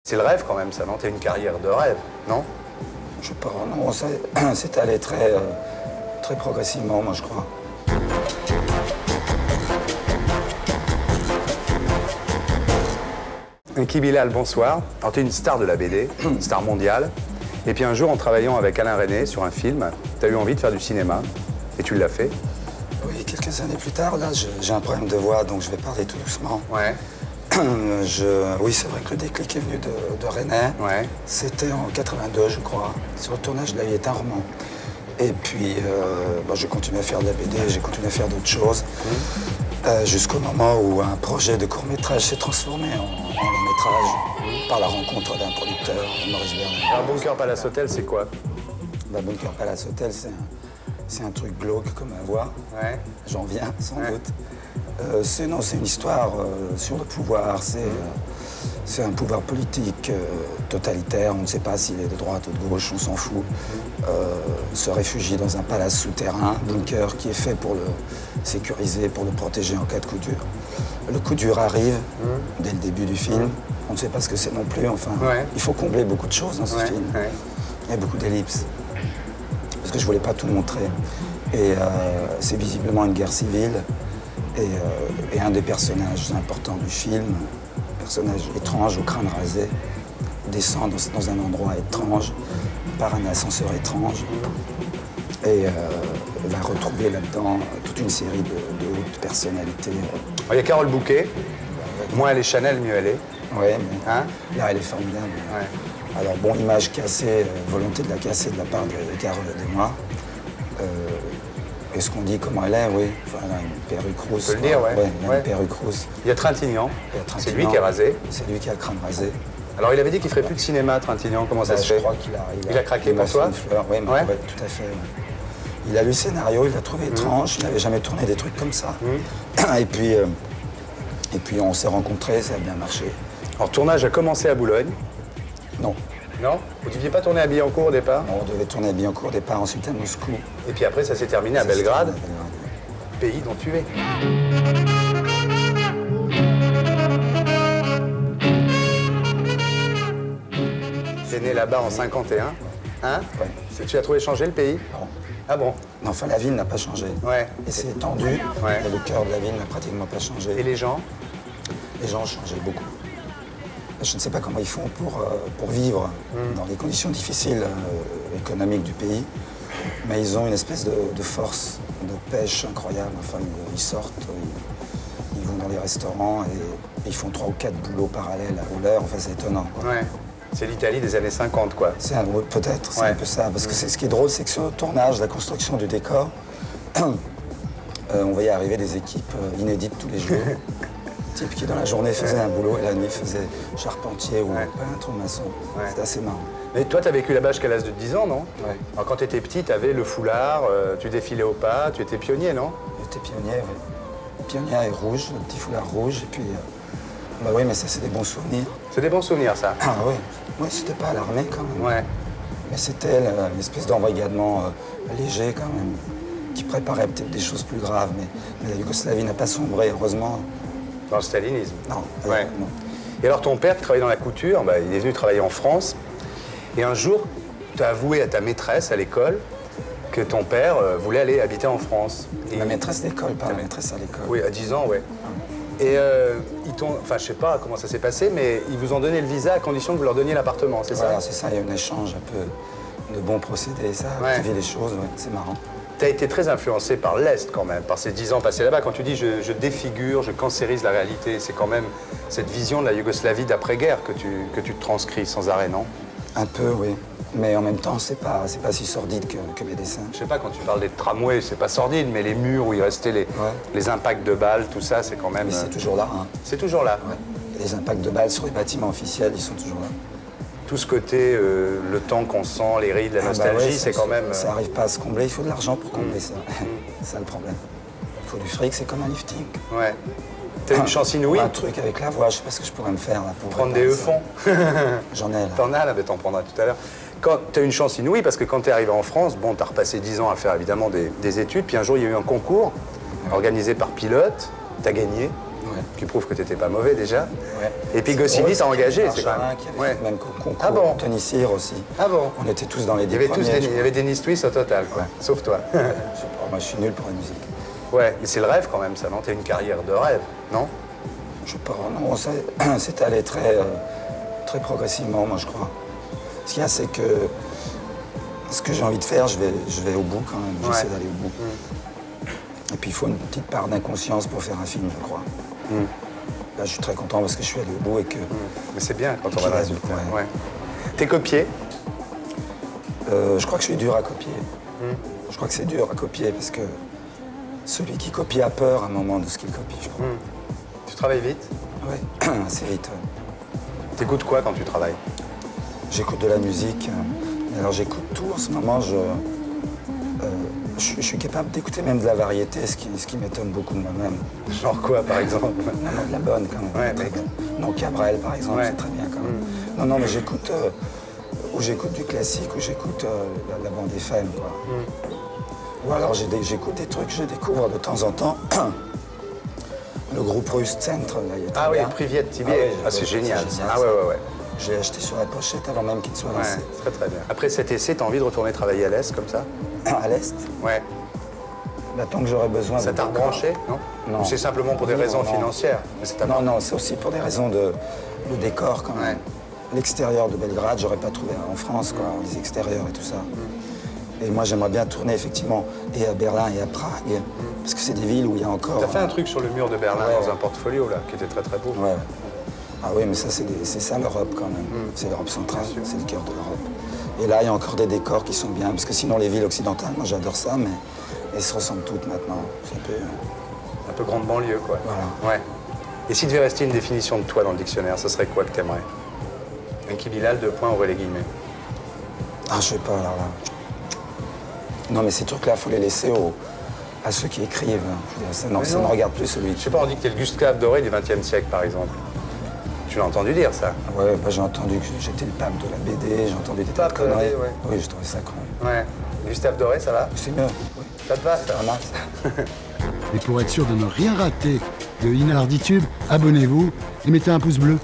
C'est le rêve quand même, ça, non? T'as une carrière de rêve, non? Je sais pas, non, c'est allé très progressivement, moi, je crois. Enki Bilal, bonsoir. Alors, t'es une star de la BD, une star mondiale. Et puis un jour, en travaillant avec Alain Resnais sur un film, t'as eu envie de faire du cinéma. Et tu l'as fait. Oui, quelques années plus tard, là, j'ai un problème de voix, donc je vais parler tout doucement. Ouais. Oui, c'est vrai que le déclic est venu de Resnais. Ouais. C'était en 82, je crois, sur le tournage de La Vie est un roman. Et puis, j'ai continué à faire de la BD, j'ai continué à faire d'autres choses, jusqu'au moment où un projet de court-métrage s'est transformé en long-métrage par la rencontre d'un producteur, Maurice Bernard. Alors, Bunker Palace Hotel, c'est quoi? Bunker Palace Hotel, c'est un truc glauque comme ma voix. Ouais. J'en viens, sans doute. C'est une histoire sur le pouvoir. C'est un pouvoir politique totalitaire. On ne sait pas s'il est de droite ou de gauche, on s'en fout. Se réfugie dans un palace souterrain, bunker qui est fait pour le sécuriser, pour le protéger en cas de coup dur. Le coup dur arrive dès le début du film. On ne sait pas ce que c'est non plus. Enfin, il faut combler beaucoup de choses dans ce film. Il y a beaucoup d'ellipses. Parce que je ne voulais pas tout montrer. Et c'est visiblement une guerre civile. Et un des personnages importants du film, un personnage étrange au crâne rasé, descend dans un endroit étrange, par un ascenseur étrange, et va retrouver là-dedans toute une série de hautes personnalités. Il y a Carole Bouquet. Moins elle est Chanel, mieux elle est. Oui, mais là, elle est formidable. Ouais. Alors, bon, image cassée, volonté de la casser de la part de Carole et de moi. Est-ce qu'on dit comment elle est? Oui. Enfin, elle a une perruque rousse. On peut le dire, ouais. Elle a une perruque rousse. Il y a Trintignant. C'est lui qui est rasé. C'est lui qui a le crâne rasé. Alors, il avait dit qu'il ferait plus de cinéma, Trintignant. Comment ça se fait? Je crois qu'il a craqué pour toi? Oui, tout à fait. Il a lu le scénario, il l'a trouvé étrange. Il n'avait jamais tourné des trucs comme ça. Et puis, on s'est rencontrés, ça a bien marché. Alors, le tournage a commencé à Boulogne? Non. Non? Vous ne deviez pas tourner à Billancourt au départ? Non, on devait tourner à Billancourt au départ, ensuite à Moscou. Et puis après, ça s'est terminé à Belgrade, pays dont tu es. Tu es né là-bas en 51, hein? Ouais. Tu as trouvé changer le pays? Non. Ah bon? Non, enfin, la ville n'a pas changé. Ouais. Et c'est étendu, mais le cœur de la ville n'a pratiquement pas changé. Et les gens? Les gens ont changé beaucoup. Je ne sais pas comment ils font pour vivre dans les conditions difficiles économiques du pays, mais ils ont une espèce de force, de pêche incroyable. Enfin, ils sortent, ils vont dans les restaurants et ils font 3 ou 4 boulots parallèles à leur. Enfin, c'est étonnant, quoi. Ouais. C'est l'Italie des années 50, quoi. Peut-être, c'est un peu ça. Parce que ce qui est drôle, c'est que sur le tournage, la construction du décor, on voyait arriver des équipes inédites tous les jours. Type qui dans la journée faisait un boulot et la nuit faisait charpentier ou peintre ou maçon. C'était assez marrant. Mais toi, tu as vécu là-bas jusqu'à l'âge de 10 ans, non? Ouais. Alors, quand tu étais petit, tu avais le foulard, tu défilais au pas, tu étais pionnier, non? J'étais pionnier, oui. Pionnier et rouge, le petit foulard rouge. Et puis, bah oui, mais ça, c'est des bons souvenirs. C'est des bons souvenirs, ça? Ah oui. Oui, c'était pas à l'armée, quand même. Ouais. Mais c'était une espèce d'embrigadement léger, quand même, qui préparait peut-être des choses plus graves. Mais la Yougoslavie n'a pas sombré, heureusement. Dans le stalinisme? Non. Non. Et alors, ton père, qui travaillait dans la couture, il est venu travailler en France. Et un jour, tu as avoué à ta maîtresse à l'école que ton père voulait aller habiter en France. Et ma maîtresse d'école, pas la maîtresse à l'école. Oui, à 10 ans, ouais. Et ils t'ont... Enfin, je sais pas comment ça s'est passé, mais ils vous ont donné le visa à condition que vous leur donniez l'appartement, c'est ça? Voilà, c'est ça. Il y a un échange un peu de bons procédés. Ça a activé les choses, c'est marrant. Tu as été très influencé par l'Est, quand même, par ces 10 ans passés là-bas. Quand tu dis je défigure, je cancérise la réalité, c'est quand même cette vision de la Yougoslavie d'après-guerre que tu transcris sans arrêt, non? Un peu, oui. Mais en même temps, c'est pas si sordide que mes dessins. Je sais pas, quand tu parles des tramways, c'est pas sordide, mais les murs où il restait les impacts de balles, tout ça, c'est quand même... Mais c'est toujours là, hein. C'est toujours là. Ouais. Les impacts de balles sur les bâtiments officiels, ils sont toujours là. Tout ce côté, le temps qu'on sent, les rides, la nostalgie, c'est quand même... Ça n'arrive pas à se combler, il faut de l'argent pour combler ça. C'est ça le problème. Il faut du fric, c'est comme un lifting. Ouais. T'as une chance inouïe? Un truc avec la voix, je sais pas ce que je pourrais me faire là pour... Prendre des E-fonds. J'en ai là. T'en as là, mais t'en prendras tout à l'heure. T'as une chance inouïe parce que quand t'es arrivé en France, bon, t'as repassé 10 ans à faire évidemment des études, puis un jour il y a eu un concours organisé par Pilote, t'as gagné. Ouais. qui prouve que tu n'étais pas mauvais déjà. Ouais. Et puis Goscinny t'a engagé, c'est quand Marjolin même. qui avait Ouais. fait le même concours. Ah bon? Tony Cyr aussi. Ah bon? On était tous dans les Il y 10 avait premiers. il y avait Dennis Twist au total, quoi. Ouais. Sauf toi. Je sais pas, moi je suis nul pour la musique. Ouais, mais c'est le rêve quand même, ça, non? T'as une carrière de rêve, non? Je sais pas, non, c'est allé très progressivement, moi je crois. Ce qu'il y a, c'est que ce que j'ai envie de faire, je vais au bout quand même. J'essaie d'aller au bout. Et puis il faut une petite part d'inconscience pour faire un film, je crois. Là, je suis très content parce que je suis allé au bout et que... Mais c'est bien quand on va le résultat. Ouais. Ouais. T'es copié? Je crois que je suis dur à copier. Je crois que c'est dur à copier parce que celui qui copie a peur à un moment de ce qu'il copie, je crois. Tu travailles vite? Oui, assez vite. T'écoutes quoi quand tu travailles? J'écoute de la musique. Alors j'écoute tout. En ce moment, je suis capable d'écouter même de la variété, ce qui m'étonne beaucoup de moi-même. Genre quoi, par exemple? Non, non, de la bonne quand même. Ouais, très mais- bonne. Non, Cabrel, par exemple, Ouais. c'est très bien quand même. Non, non, mais j'écoute ou j'écoute du classique, ou j'écoute la bande FM, quoi. Ou alors j'écoute des trucs que je découvre de temps en temps. Le groupe russe Centre, là, il est très Ah oui, bien. Privet Tibier. oui, Ah, c'est génial. c'est Ah ouais, ouais, ouais. Je l'ai acheté sur la pochette avant même qu'il soit Ouais, lancé. très très bien. Après cet essai, t'as envie de retourner travailler à l'Est comme ça? À l'Est, Ouais. bah, tant que j'aurai besoin Ça de t'a décor. rebranché, non? Non. Ou c'est simplement pour des Non, raisons non. financières? Mais c'est ta Non, non, c'est aussi pour des raisons de décor quand même. L'extérieur de Belgrade, j'aurais pas trouvé en France, quoi, les extérieurs et tout ça. Et moi, j'aimerais bien tourner effectivement et à Berlin et à Prague, parce que c'est des villes où il y a encore... T'as fait un truc sur le mur de Berlin Ouais, dans ouais. un portfolio là, qui était très très beau. Ouais. Ah oui, mais ça, c'est ça l'Europe quand même. C'est l'Europe centrale, c'est le cœur de l'Europe. Et là, il y a encore des décors qui sont bien, parce que sinon, les villes occidentales, moi j'adore ça, mais elles se ressemblent toutes maintenant. C'est un peu... Un peu grande banlieue, quoi. Voilà. Ouais. Et si devait rester une définition de toi dans le dictionnaire, ce serait quoi que t'aimerais? Un Kibilal, 2 points, ouvrez les guillemets. Ah, je sais pas, alors là. Non, mais ces trucs-là, il faut les laisser à ceux qui écrivent. Je veux dire, ça, non, Mais ça non. ne regarde plus celui Je qui... sais pas, on dit que t'es le Gustave Doré du XXe siècle, par exemple. Tu l'as entendu dire, ça? Ouais, bah, j'ai entendu que j'étais le pape de la BD, j'ai entendu des tas de Pape de la conneries. BD, ouais. Oui, j'ai trouvé ça con. Ouais. Gustave Doré, ça va? C'est mieux, oui. Ça te va, ça? Pas mal, ça. Et pour être sûr de ne rien rater de Inarditube, abonnez-vous et mettez un pouce bleu.